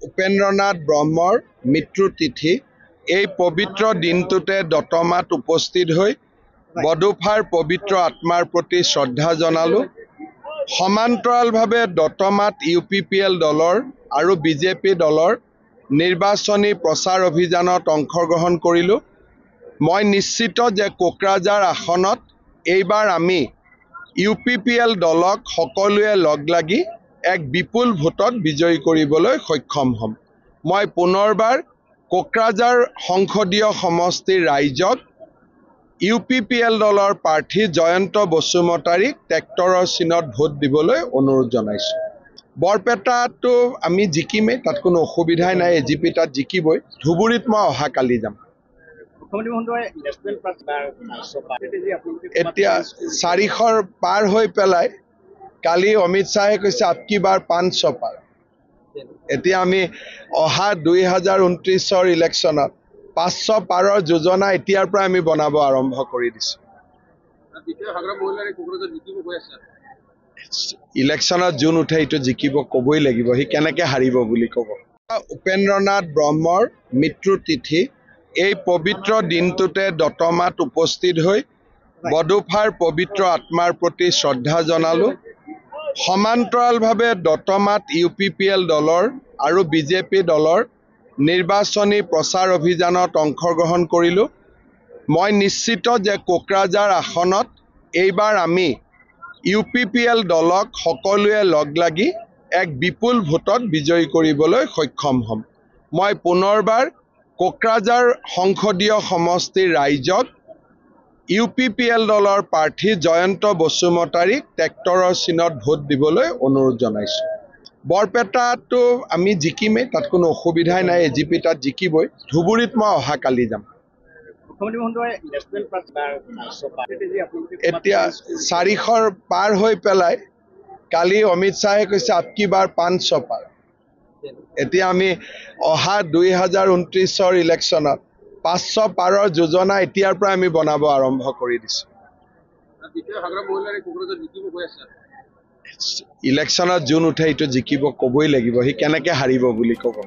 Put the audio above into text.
উপেন্দ্ৰনাথ ব্ৰহ্মৰ মৃত্যু তিথি এই পবিত্ৰ দিনটোতে দতমাত উপস্থিত হৈ বডোফাৰ পবিত্ৰ আত্মাৰ প্ৰতি শ্ৰদ্ধা জনালো। সমান্তৰালভাৱে দতমাত UPPL দলৰ আৰু BJP দলৰ নিৰ্বাচনী প্ৰচাৰ অভিযানত অংশগ্ৰহণ কৰিলো। মই নিশ্চিত যে কোকৰাঝাৰ আসনত এইবাৰ আমি UPPL দলক সকলোৱে লগ লাগি এক বিপুল ভোটত বিজয়ী কৰিবলৈ সক্ষম হ'ম। মই পুনৰবাৰ কোকৰাঝাৰ সংসদীয় সমষ্টিৰ ৰাইজক UPPL দলৰ প্ৰাৰ্থী জয়ন্ত বসুমতাৰীক ট্ৰেক্টৰৰ চিনত ভোট দিবলৈ অনুৰোধ জনাইছোঁ। বৰপেটাতো আমি জিকিমেই, তাত কোনো অসুবিধাই নাই, AGP তাত জিকিবই। ধুবুৰীত মই অহাকালি যাম। এতিয়া 400 পাৰ হৈ পেলাই কালি অমিত শ্বাহে কৈছে আপকি বাৰ 500 পাৰ। এতিয়া আমি অহা 2029 ইলেকশ্যনত 500 পাৰৰ যোজনা এতিয়াৰ পৰা আমি বনাব আৰম্ভ কৰি দিছোঁ। ইলেকশ্যনত যোন উঠে এইটো জিকিব ক'বই লাগিব, সি কেনেকৈ হাৰিব বুলি ক'ব। উপেন্দ্ৰনাথ ব্ৰহ্মৰ মৃত্যু তিথি এই পবিত্ৰ দিনটোতে দতমাত উপস্থিত হৈ বডোফাৰ পবিত্ৰ আত্মাৰ প্ৰতি শ্ৰদ্ধা জনালো। সমান্তৰালভাৱে দতমাত UPPL দলৰ আৰু BJP দলৰ নিৰ্বাচনী প্ৰচাৰ অভিযানত অংশগ্ৰহণ কৰিলো। মই নিশ্চিত যে কোকৰাঝাৰ আসনত এইবাৰ আমি UPPL দলক সকলোৱে লগ লাগি এক বিপুল ভোটত বিজয়ী কৰিবলৈ সক্ষম হ'ম। মই পুনৰবাৰ কোকৰাঝাৰ সংসদীয় সমষ্টিৰ ৰাইজক UPPL দলৰ প্ৰাৰ্থী জয়ন্ত বসুমতাৰীক ট্ৰেক্টৰৰ চিনত ভোট দিবলৈ অনুৰোধ জনাইছোঁ। বৰপেটাতো আমি জিকিমেই, তাত কোনো অসুবিধাই নাই, AGP তাত জিকিবই। ধুবুৰীত মই অহাকালি যাম। এতিয়া 400 পাৰ হৈ পেলাই কালি অমিত শ্বাহে কৈছে আপকি বাৰ 500 পাৰ। এতিয়া আমি অহা 2029 ইলেকশ্যনত 500 পাৰৰ যোজনা এতিয়াৰ পৰা আমি বনাব আৰম্ভ কৰি দিছোঁ। ইলেকশ্যনত যোন উঠে এইটো জিকিব ক'বই লাগিব, সি কেনেকৈ হাৰিব বুলি ক'ব।